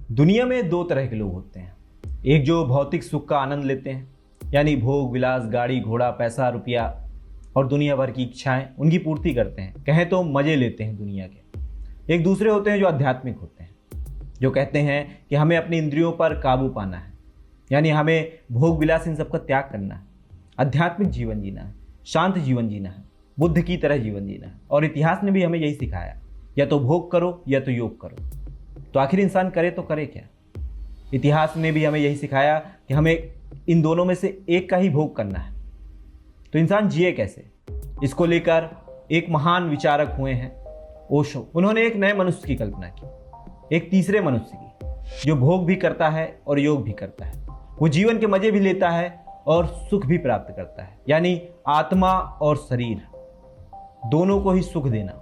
दुनिया में दो तरह के लोग होते हैं। एक जो भौतिक सुख का आनंद लेते हैं, यानी भोग विलास, गाड़ी घोड़ा, पैसा रुपया और दुनिया भर की इच्छाएं उनकी पूर्ति करते हैं, कहें तो मज़े लेते हैं दुनिया के। एक दूसरे होते हैं जो आध्यात्मिक होते हैं, जो कहते हैं कि हमें अपनी इंद्रियों पर काबू पाना है, यानी हमें भोग विलास इन सब का त्याग करना है, आध्यात्मिक जीवन जीना है, शांत जीवन जीना है, बुद्ध की तरह जीवन जीना है। और इतिहास ने भी हमें यही सिखाया, या तो भोग करो या तो योग करो। तो आखिर इंसान करे तो करे क्या? इतिहास ने भी हमें यही सिखाया कि हमें इन दोनों में से एक का ही भोग करना है। तो इंसान जिए कैसे, इसको लेकर एक महान विचारक हुए हैं ओशो। उन्होंने एक नए मनुष्य की कल्पना की, एक तीसरे मनुष्य की, जो भोग भी करता है और योग भी करता है। वो जीवन के मजे भी लेता है और सुख भी प्राप्त करता है, यानी आत्मा और शरीर दोनों को ही सुख देना,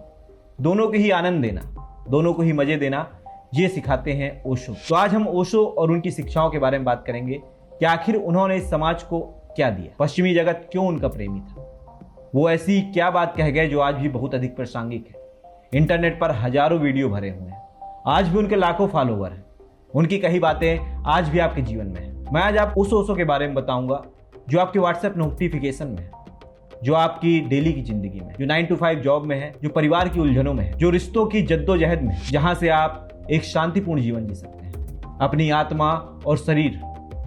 दोनों को ही आनंद देना, दोनों को ही मजे देना, ये सिखाते हैं ओशो। तो आज हम ओशो और उनकी शिक्षाओं के बारे में बात करेंगे कि आखिर उन्होंने इस समाज को क्या दिया, पश्चिमी जगत क्यों उनका प्रेमी था, वो ऐसी क्या बात कह गए जो आज भी बहुत अधिक प्रासंगिक है। इंटरनेट पर हजारों वीडियो भरे हुए हैं, आज भी उनके लाखों फॉलोवर हैं, उनकी कही बातें आज भी आपके जीवन में है। मैं आज आपको उस ओशो के बारे में बताऊंगा जो आपके व्हाट्सएप नोटिफिकेशन में है, जो आपकी डेली की जिंदगी में, जो 9 to 5 जॉब में है, जो परिवार की उलझनों में है, जो रिश्तों की जद्दोजहद में है, जहां से आप एक शांतिपूर्ण जीवन जी सकते हैं, अपनी आत्मा और शरीर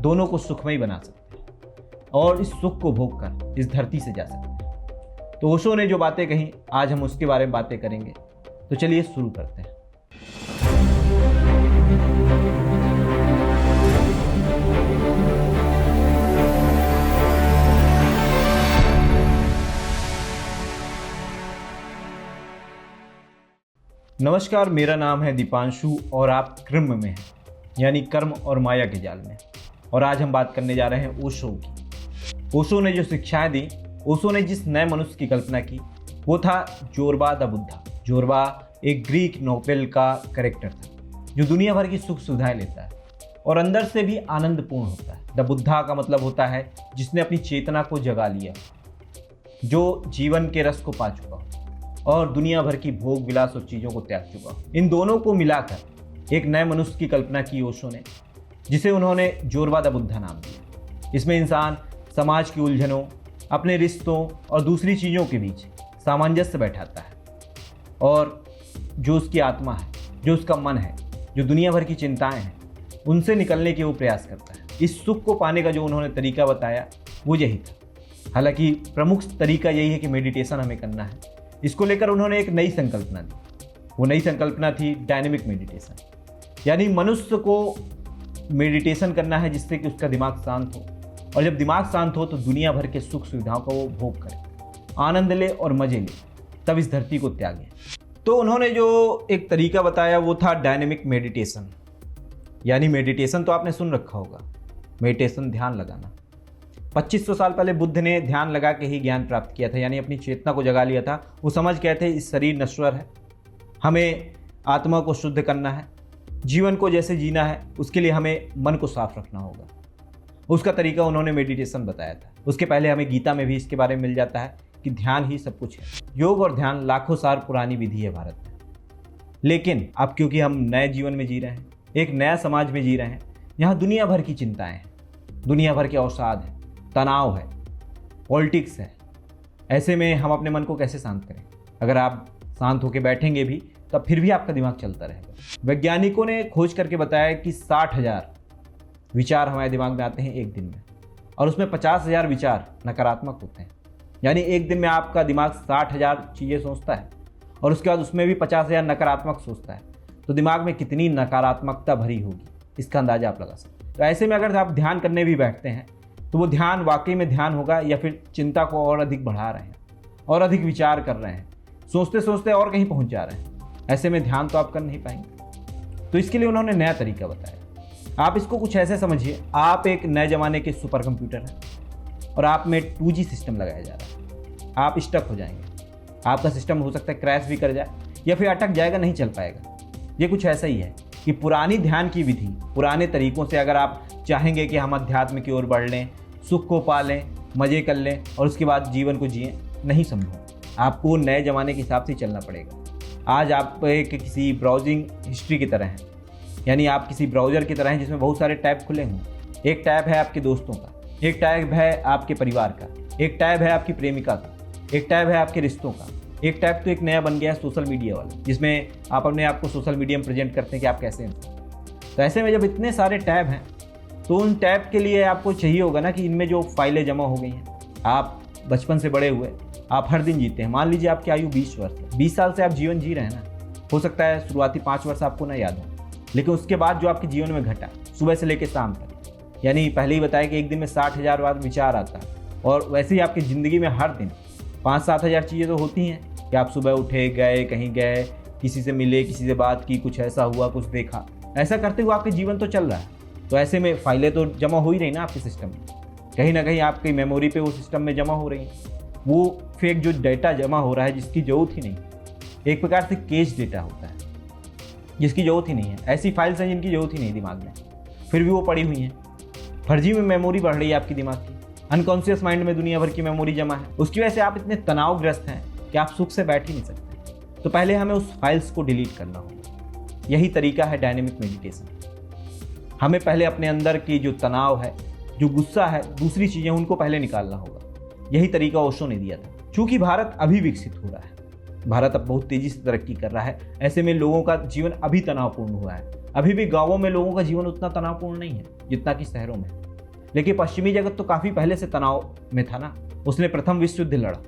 दोनों को सुखमय बना सकते हैं और इस सुख को भोग कर इस धरती से जा सकते हैं। तो ओशो ने जो बातें कही, आज हम उसके बारे में बातें करेंगे। तो चलिए शुरू करते हैं। नमस्कार, मेरा नाम है दीपांशु और आप क्रम में हैं, यानी कर्म और माया के जाल में। और आज हम बात करने जा रहे हैं ओशो की। ओशो ने जो शिक्षाएं दी, ओशो ने जिस नए मनुष्य की कल्पना की, वो था जोरबा द बुद्धा। जोरबा एक ग्रीक नोवेल का कैरेक्टर था जो दुनिया भर की सुख सुविधाएं लेता है और अंदर से भी आनंदपूर्ण होता है। द बुद्धा का मतलब होता है जिसने अपनी चेतना को जगा लिया, जो जीवन के रस को पा चुका हो और दुनिया भर की भोग विलास और चीज़ों को त्याग चुका। इन दोनों को मिलाकर एक नए मनुष्य की कल्पना की ओशो ने, जिसे उन्होंने जोरबा द बुद्धा नाम दिया। इसमें इंसान समाज की उलझनों, अपने रिश्तों और दूसरी चीज़ों के बीच सामंजस्य बैठाता है और जो उसकी आत्मा है, जो उसका मन है, जो दुनिया भर की चिंताएं हैं, उनसे निकलने की वो प्रयास करता है। इस सुख को पाने का जो उन्होंने तरीका बताया वो यही था। हालांकि प्रमुख तरीका यही है कि मेडिटेशन हमें करना है। इसको लेकर उन्होंने एक नई संकल्पना दी। वो नई संकल्पना थी डायनेमिक मेडिटेशन, यानी मनुष्य को मेडिटेशन करना है जिससे कि उसका दिमाग शांत हो, और जब दिमाग शांत हो तो दुनिया भर के सुख सुविधाओं का वो भोग करे, आनंद ले और मजे ले, तब इस धरती को त्यागे। तो उन्होंने जो एक तरीका बताया वो था डायनेमिक मेडिटेशन। यानी मेडिटेशन तो आपने सुन रखा होगा, मेडिटेशन ध्यान लगाना। 2500 साल पहले बुद्ध ने ध्यान लगा के ही ज्ञान प्राप्त किया था, यानी अपनी चेतना को जगा लिया था। वो समझ गए थे इस शरीर नश्वर है, हमें आत्मा को शुद्ध करना है, जीवन को जैसे जीना है उसके लिए हमें मन को साफ रखना होगा। उसका तरीका उन्होंने मेडिटेशन बताया था। उसके पहले हमें गीता में भी इसके बारे में मिल जाता है कि ध्यान ही सब कुछ है। योग और ध्यान लाखों साल पुरानी विधि है भारत में, लेकिन अब क्योंकि हम नए जीवन में जी रहे हैं, एक नया समाज में जी रहे हैं, यहाँ दुनिया भर की चिंताएं हैं, दुनिया भर के अवसाद है, तनाव है, पॉलिटिक्स है। ऐसे में हम अपने मन को कैसे शांत करें? अगर आप शांत होकर बैठेंगे भी तब फिर भी आपका दिमाग चलता रहेगा। वैज्ञानिकों ने खोज करके बताया कि 60,000 विचार हमारे दिमाग में आते हैं एक दिन में, और उसमें 50,000 विचार नकारात्मक होते हैं। यानी एक दिन में आपका दिमाग 60,000 चीज़ें सोचता है और उसके बाद उसमें भी 50,000 नकारात्मक सोचता है। तो दिमाग में कितनी नकारात्मकता भरी होगी, इसका अंदाजा आप लगा सकते हैं। तो ऐसे में अगर आप ध्यान करने भी बैठते हैं तो वो ध्यान वाकई में ध्यान होगा या फिर चिंता को और अधिक बढ़ा रहे हैं और अधिक विचार कर रहे हैं, सोचते सोचते और कहीं पहुंच जा रहे हैं। ऐसे में ध्यान तो आप कर नहीं पाएंगे। तो इसके लिए उन्होंने नया तरीका बताया। आप इसको कुछ ऐसे समझिए, आप एक नए ज़माने के सुपर कंप्यूटर हैं और आप में 2G सिस्टम लगाया जा रहा है। आप स्टक हो जाएंगे, आपका सिस्टम हो सकता है क्रैश भी कर जाए या फिर अटक जाएगा, नहीं चल पाएगा। ये कुछ ऐसा ही है कि पुरानी ध्यान की विधि, पुराने तरीकों से अगर आप चाहेंगे कि हम अध्यात्म की ओर बढ़ लें, सुख को पा लें, मज़े कर लें और उसके बाद जीवन को जिएं, नहीं संभव। आपको नए ज़माने के हिसाब से चलना पड़ेगा। आज आप एक किसी ब्राउजिंग हिस्ट्री की तरह हैं, यानी आप किसी ब्राउज़र की तरह हैं जिसमें बहुत सारे टैब खुले हों। एक टैब है आपके दोस्तों का, एक टैब है आपके परिवार का, एक टैब है आपकी प्रेमिका का, एक टैब है आपके रिश्तों का, एक टैब तो एक नया बन गया है सोशल मीडिया वाला, जिसमें आप अपने आप को सोशल मीडिया में प्रेजेंट करते हैं कि आप कैसे हैं। तो ऐसे में जब इतने सारे टैब हैं तो उन टैब के लिए आपको चाहिए होगा ना कि इनमें जो फाइलें जमा हो गई हैं, आप बचपन से बड़े हुए, आप हर दिन जीते हैं। मान लीजिए आपकी आयु 20 वर्ष है, 20 साल से आप जीवन जी रहे हैं ना। हो सकता है शुरुआती 5 वर्ष आपको ना याद हो, लेकिन उसके बाद जो आपके जीवन में घटा सुबह से लेकर शाम तक, यानी पहले ही बताया कि एक दिन में 60,000 बार विचार आता है। और वैसे ही आपकी ज़िंदगी में हर दिन 5-7 हज़ार चीज़ें तो होती हैं कि आप सुबह उठे, गए, कहीं गए, किसी से मिले, किसी से बात की, कुछ ऐसा हुआ, कुछ देखा। ऐसा करते हुए आपके जीवन तो चल रहा है। तो ऐसे में फाइलें तो जमा हो ही रही ना आपके सिस्टम में, कहीं ना कहीं आपकी मेमोरी पे वो सिस्टम में जमा हो रही है। वो फेक जो डेटा जमा हो रहा है जिसकी ज़रूरत ही नहीं, एक प्रकार से केस डेटा होता है जिसकी ज़रूरत ही नहीं है। ऐसी फाइल्स हैं जिनकी ज़रूरत ही नहीं दिमाग में, फिर भी वो पड़ी हुई हैं। फर्जी में मेमोरी बढ़ रही है आपकी दिमाग की, अनकॉन्शियस माइंड में दुनिया भर की मेमोरी जमा है। उसकी वजह से आप इतने तनावग्रस्त हैं कि आप सुख से बैठ ही नहीं सकते। तो पहले हमें उस फाइल्स को डिलीट करना होगा। यही तरीका है डायनेमिक मेडिटेशन। हमें पहले अपने अंदर की जो तनाव है, जो गुस्सा है, दूसरी चीज़ें, उनको पहले निकालना होगा। यही तरीका ओशो ने दिया था। चूँकि भारत अभी विकसित हो रहा है, भारत अब बहुत तेज़ी से तरक्की कर रहा है, ऐसे में लोगों का जीवन अभी तनावपूर्ण हुआ है। अभी भी गाँवों में लोगों का जीवन उतना तनावपूर्ण नहीं है जितना कि शहरों में। लेकिन पश्चिमी जगत तो काफ़ी पहले से तनाव में था ना। उसने प्रथम विश्व युद्ध लड़ा,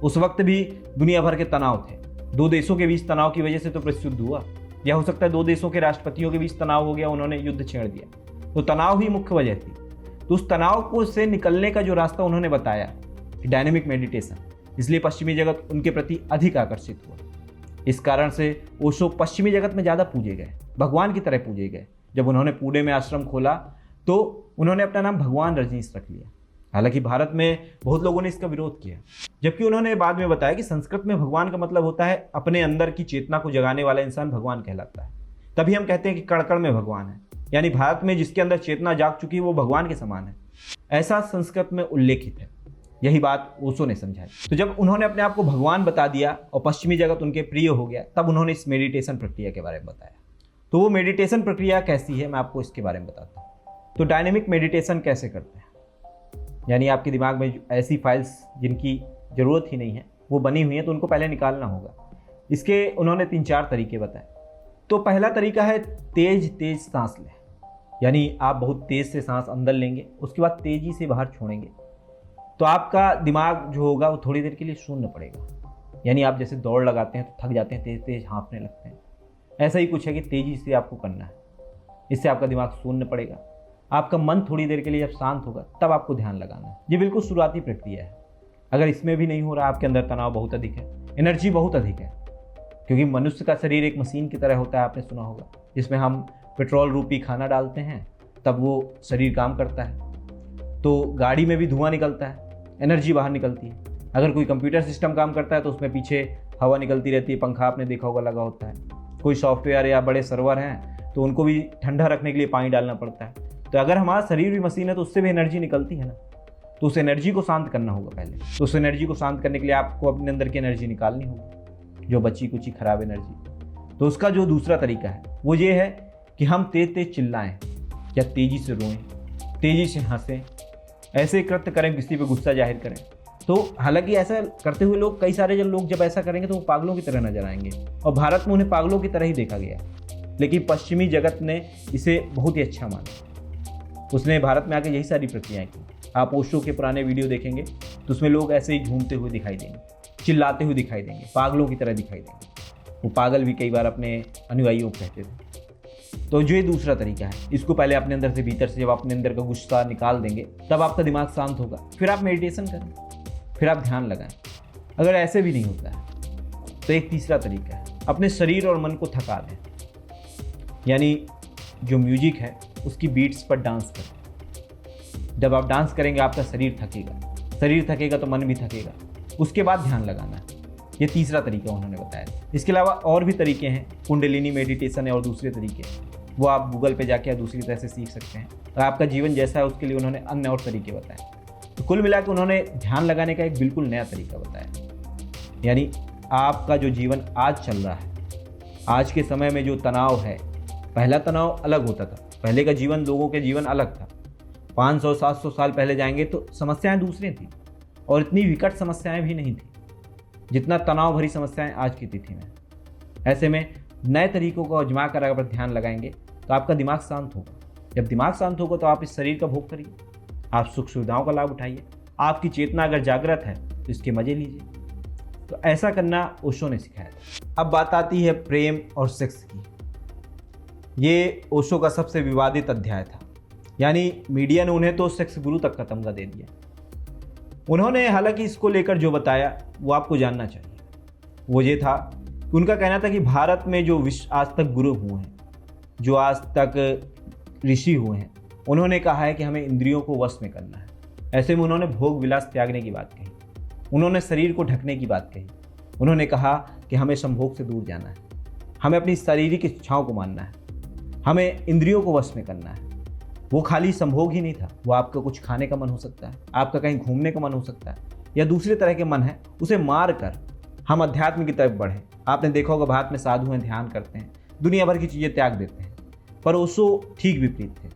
उस वक्त भी दुनिया भर के तनाव थे। 2 देशों के बीच तनाव की वजह से तो विश्व युद्ध हुआ, या हो सकता है 2 देशों के राष्ट्रपतियों के बीच तनाव हो गया, उन्होंने युद्ध छेड़ दिया। तो तनाव ही मुख्य वजह थी। तो उस तनाव को से निकलने का जो रास्ता उन्होंने बताया, डायनेमिक मेडिटेशन, इसलिए पश्चिमी जगत उनके प्रति अधिक आकर्षित हुआ। इस कारण से ओशो पश्चिमी जगत में ज़्यादा पूजे गए, भगवान की तरह पूजे गए। जब उन्होंने पुणे में आश्रम खोला तो उन्होंने अपना नाम भगवान रजनीश रख लिया। हालांकि भारत में बहुत लोगों ने इसका विरोध किया, जबकि उन्होंने बाद में बताया कि संस्कृत में भगवान का मतलब होता है अपने अंदर की चेतना को जगाने वाला इंसान भगवान कहलाता है। तभी हम कहते हैं कि कण कण में भगवान है, यानी भारत में जिसके अंदर चेतना जाग चुकी है वो भगवान के समान है, ऐसा संस्कृत में उल्लेखित है। यही बात ओशो ने समझाई। तो जब उन्होंने अपने आप को भगवान बता दिया और पश्चिमी जगत उनके प्रिय हो गया, तब उन्होंने इस मेडिटेशन प्रक्रिया के बारे में बताया। तो वो मेडिटेशन प्रक्रिया कैसी है, मैं आपको इसके बारे में बताता हूँ। तो डायनेमिक मेडिटेशन कैसे करते हैं, यानी आपके दिमाग में ऐसी फाइल्स जिनकी ज़रूरत ही नहीं है वो बनी हुई हैं, तो उनको पहले निकालना होगा। इसके उन्होंने 3-4 तरीके बताए। तो पहला तरीका है तेज तेज सांस लें, यानी आप बहुत तेज़ से सांस अंदर लेंगे, उसके बाद तेज़ी से बाहर छोड़ेंगे। तो आपका दिमाग जो होगा वो थोड़ी देर के लिए शून्य पड़ेगा। यानी आप जैसे दौड़ लगाते हैं तो थक जाते हैं, तेज़ तेज़ हाँफने लगते हैं, ऐसा ही कुछ है कि तेज़ी से आपको करना है। इससे आपका दिमाग शून्य पड़ेगा। आपका मन थोड़ी देर के लिए जब शांत होगा तब आपको ध्यान लगाना है। ये बिल्कुल शुरुआती प्रक्रिया है। अगर इसमें भी नहीं हो रहा, आपके अंदर तनाव बहुत अधिक है, एनर्जी बहुत अधिक है, क्योंकि मनुष्य का शरीर एक मशीन की तरह होता है, आपने सुना होगा, जिसमें हम पेट्रोल रूपी खाना डालते हैं तब वो शरीर काम करता है। तो गाड़ी में भी धुआं निकलता है, एनर्जी बाहर निकलती है। अगर कोई कंप्यूटर सिस्टम काम करता है तो उसमें पीछे हवा निकलती रहती है, पंखा आपने देखा होगा लगा होता है। कोई सॉफ्टवेयर या बड़े सर्वर हैं तो उनको भी ठंडा रखने के लिए पानी डालना पड़ता है। तो अगर हमारा शरीर भी मशीन है तो उससे भी एनर्जी निकलती है ना। तो उस एनर्जी को शांत करना होगा पहले। तो उस एनर्जी को शांत करने के लिए आपको अपने अंदर की एनर्जी निकालनी होगी, जो बची कुची खराब एनर्जी। तो उसका जो दूसरा तरीका है वो ये है कि हम तेज तेज चिल्लाएं या तेज़ी से रोएं, तेज़ी से हंसें, ऐसे कृत्य करें, किसी पे गुस्सा जाहिर करें। तो हालांकि ऐसा करते हुए लोग, कई सारे लोग जब ऐसा करेंगे तो वो पागलों की तरह नजर आएंगे, और भारत में उन्हें पागलों की तरह ही देखा गया। लेकिन पश्चिमी जगत ने इसे बहुत ही अच्छा माना। उसने भारत में आके यही सारी प्रक्रियाएं की। आप ओशो के पुराने वीडियो देखेंगे तो उसमें लोग ऐसे ही झूमते हुए दिखाई देंगे, चिल्लाते हुए दिखाई देंगे, पागलों की तरह दिखाई देंगे। वो पागल भी कई बार अपने अनुयायियों को कहते थे। तो जो ये दूसरा तरीका है, इसको पहले अपने अंदर से, भीतर से जब अपने अंदर का गुस्सा निकाल देंगे तब आपका दिमाग शांत होगा। फिर आप मेडिटेशन करें, फिर आप ध्यान लगाएं। अगर ऐसे भी नहीं होता है तो एक तीसरा तरीका है, अपने शरीर और मन को थका दें। यानी जो म्यूजिक है उसकी बीट्स पर डांस करें। जब आप डांस करेंगे आपका शरीर थकेगा, शरीर थकेगा तो मन भी थकेगा। उसके बाद ध्यान लगाना है। ये तीसरा तरीका उन्होंने बताया। इसके अलावा और भी तरीके हैं, कुंडलिनी मेडिटेशन है और दूसरे तरीके, वो आप गूगल पे जाके या दूसरी तरह से सीख सकते हैं। और आपका जीवन जैसा है उसके लिए उन्होंने अन्य और तरीके बताए। तो कुल मिलाकर उन्होंने ध्यान लगाने का एक बिल्कुल नया तरीका बताया। यानी आपका जो जीवन आज चल रहा है, आज के समय में जो तनाव है, पहला तनाव अलग होता था, पहले का जीवन, लोगों के जीवन अलग था। 500-700 साल पहले जाएंगे तो समस्याएं दूसरी थी और इतनी विकट समस्याएं भी नहीं थी जितना तनाव भरी समस्याएं आज की तिथि में। ऐसे में नए तरीकों को आजमा कर अगर ध्यान लगाएंगे तो आपका दिमाग शांत होगा। जब दिमाग शांत होगा तो आप इस शरीर का भोग करिए, आप सुख सुविधाओं का लाभ उठाइए। आपकी चेतना अगर जागृत है तो इसके मजे लीजिए। तो ऐसा करना ओशो ने सिखाया था। अब बात आती है प्रेम और सेक्स की। ये ओशो का सबसे विवादित अध्याय था, यानी मीडिया ने उन्हें तो सेक्स गुरु तक का तमगा दे दिया। उन्होंने हालांकि इसको लेकर जो बताया वो आपको जानना चाहिए। वो ये था कि उनका कहना था कि भारत में जो विश्व आज तक गुरु हुए हैं, जो आज तक ऋषि हुए हैं, उन्होंने कहा है कि हमें इंद्रियों को वश में करना है। ऐसे में उन्होंने भोग विलास त्यागने की बात कही, उन्होंने शरीर को ढकने की बात कही, उन्होंने कहा कि हमें संभोग से दूर जाना है, हमें अपनी शारीरिक इच्छाओं को मानना है, हमें इंद्रियों को वश में करना है। वो खाली संभोग ही नहीं था, वो आपका कुछ खाने का मन हो सकता है, आपका कहीं घूमने का मन हो सकता है, या दूसरे तरह के मन है, उसे मार कर हम अध्यात्म की तरफ बढ़ें। आपने देखा होगा भारत में साधु हैं, ध्यान करते हैं, दुनिया भर की चीज़ें त्याग देते हैं, पर ओशो ठीक विपरीत थे।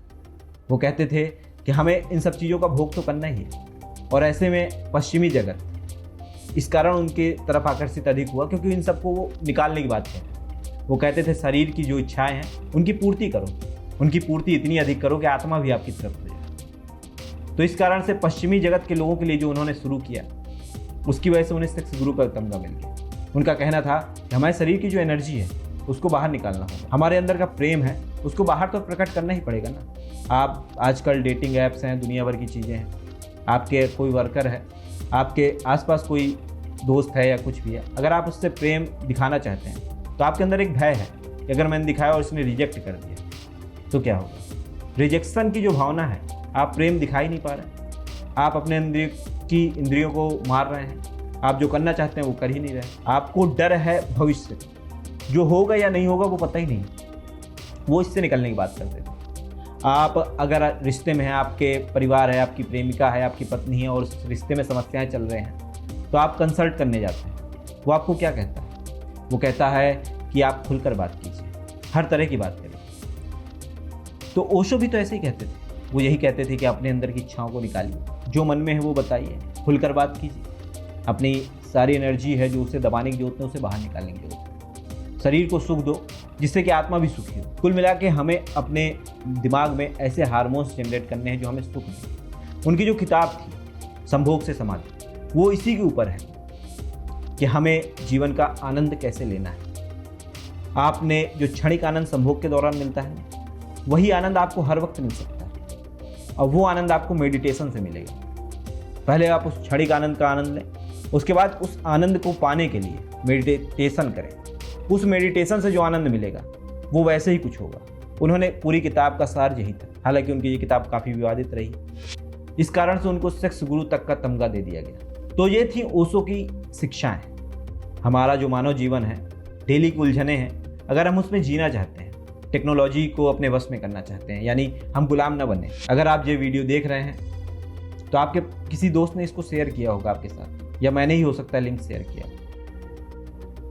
वो कहते थे कि हमें इन सब चीज़ों का भोग तो करना ही है। और ऐसे में पश्चिमी जगत इस कारण उनके तरफ आकर्षित अधिक हुआ, क्योंकि इन सबको वो निकालने की बात कहते। वो कहते थे शरीर की जो इच्छाएं हैं उनकी पूर्ति करो, उनकी पूर्ति इतनी अधिक करो कि आत्मा भी आपकी तरफ हो जाए। तो इस कारण से पश्चिमी जगत के लोगों के लिए जो उन्होंने शुरू किया, उसकी वजह से उन्हें सेक्स गुरु का तमगा मिल गया। उनका कहना था कि हमारे शरीर की जो एनर्जी है उसको बाहर निकालना होगा, हमारे अंदर का प्रेम है उसको बाहर तो प्रकट करना ही पड़ेगा ना। आप आजकल डेटिंग ऐप्स हैं, दुनिया भर की चीज़ें हैं, आपके कोई वर्कर है, आपके आसपास कोई दोस्त है या कुछ भी है, अगर आप उससे प्रेम दिखाना चाहते हैं तो आपके अंदर एक भय है कि अगर मैंने दिखाया और इसने रिजेक्ट कर दिया तो क्या होगा। रिजेक्शन की जो भावना है, आप प्रेम दिखा ही नहीं पा रहे, आप अपने इंद्रियों को मार रहे हैं, आप जो करना चाहते हैं वो कर ही नहीं रहे। आपको डर है भविष्य, जो होगा या नहीं होगा वो पता ही नहीं, वो इससे निकलने की बात करते थे। आप अगर रिश्ते में हैं, आपके परिवार है, आपकी प्रेमिका है, आपकी पत्नी है और उस रिश्ते में समस्याएं चल रहे हैं, तो आप कंसल्ट करने जाते हैं। वो आपको क्या कहता है? वो कहता है कि आप खुलकर बात कीजिए, हर तरह की बात करें। तो ओशो भी तो ऐसे ही कहते थे, वो यही कहते थे कि अपने अंदर की इच्छाओं को निकालिए, जो मन में है वो बताइए, खुलकर बात कीजिए, अपनी सारी एनर्जी है जो उसे दबाने की जरूरत है उसे बाहर निकालने की जरूरत है, शरीर को सुख दो जिससे कि आत्मा भी सुखी हो। कुल मिला के हमें अपने दिमाग में ऐसे हार्मोन्स जनरेट करने हैं जो हमें सुख दें। उनकी जो किताब थी संभोग से समाधि, वो इसी के ऊपर है कि हमें जीवन का आनंद कैसे लेना है। आपने जो क्षणिक आनंद संभोग के दौरान मिलता है वही आनंद आपको हर वक्त मिल सकता है, और वो आनंद आपको मेडिटेशन से मिलेगा। पहले आप उस क्षणिक आनंद का आनंद लें, उसके बाद उस आनंद को पाने के लिए मेडिटेशन करें। उस मेडिटेशन से जो आनंद मिलेगा वो वैसे ही कुछ होगा। उन्होंने पूरी किताब का सार यही था। हालांकि उनकी ये किताब काफ़ी विवादित रही, इस कारण से उनको सेक्स गुरु तक का तमगा दे दिया गया। तो ये थी ओशो की शिक्षाएं। हमारा जो मानव जीवन है, डेली की उलझने हैं, अगर हम उसमें जीना चाहते हैं, टेक्नोलॉजी को अपने वश में करना चाहते हैं, यानी हम गुलाम न बने। अगर आप ये वीडियो देख रहे हैं तो आपके किसी दोस्त ने इसको शेयर किया होगा आपके साथ, या मैंने ही हो सकता है लिंक शेयर किया।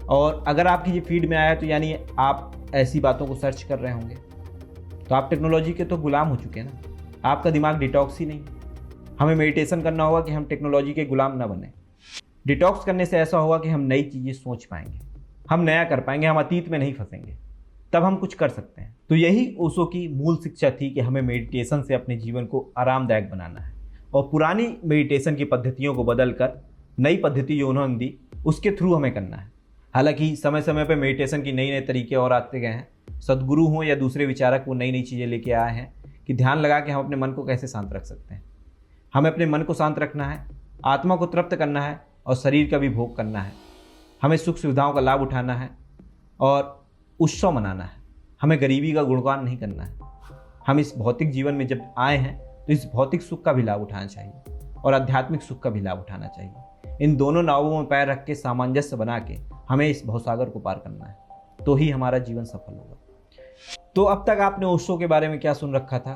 और अगर आपकी ये फीड में आया तो यानी आप ऐसी बातों को सर्च कर रहे होंगे, तो आप टेक्नोलॉजी के तो गुलाम हो चुके हैं ना। आपका दिमाग डिटॉक्स ही नहीं। हमें मेडिटेशन करना होगा कि हम टेक्नोलॉजी के गुलाम ना बने। डिटॉक्स करने से ऐसा होगा कि हम नई चीज़ें सोच पाएंगे, हम नया कर पाएंगे, हम अतीत में नहीं फंसेंगे, तब हम कुछ कर सकते हैं। तो यही ओशो की मूल शिक्षा थी कि हमें मेडिटेशन से अपने जीवन को आरामदायक बनाना है, और पुरानी मेडिटेशन की पद्धतियों को बदलकर नई पद्धति जो उन्होंने दी उसके थ्रू हमें करना है। हालांकि समय समय पर मेडिटेशन की नए नए तरीके और आते गए हैं। सदगुरु हों या दूसरे विचारक, वो नई नई चीज़ें लेके आए हैं कि ध्यान लगा के हम अपने मन को कैसे शांत रख सकते हैं। हमें अपने मन को शांत रखना है, आत्मा को तृप्त करना है और शरीर का भी भोग करना है। हमें सुख सुविधाओं का लाभ उठाना है और उत्सव मनाना है। हमें गरीबी का गुणगान नहीं करना है। हम इस भौतिक जीवन में जब आए हैं तो इस भौतिक सुख का भी लाभ उठाना चाहिए और आध्यात्मिक सुख का भी लाभ उठाना चाहिए। इन दोनों नावों में पैर रख के सामंजस्य बना के हमें इस भवसागर को पार करना है, तो ही हमारा जीवन सफल होगा। तो अब तक आपने ओशो के बारे में क्या सुन रखा था,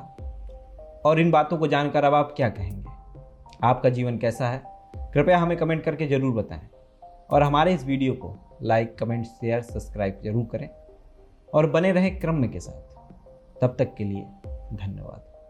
और इन बातों को जानकर अब आप क्या कहेंगे? आपका जीवन कैसा है? कृपया हमें कमेंट करके ज़रूर बताएं, और हमारे इस वीडियो को लाइक, कमेंट, शेयर, सब्सक्राइब जरूर करें और बने रहें क्रम के साथ। तब तक के लिए धन्यवाद।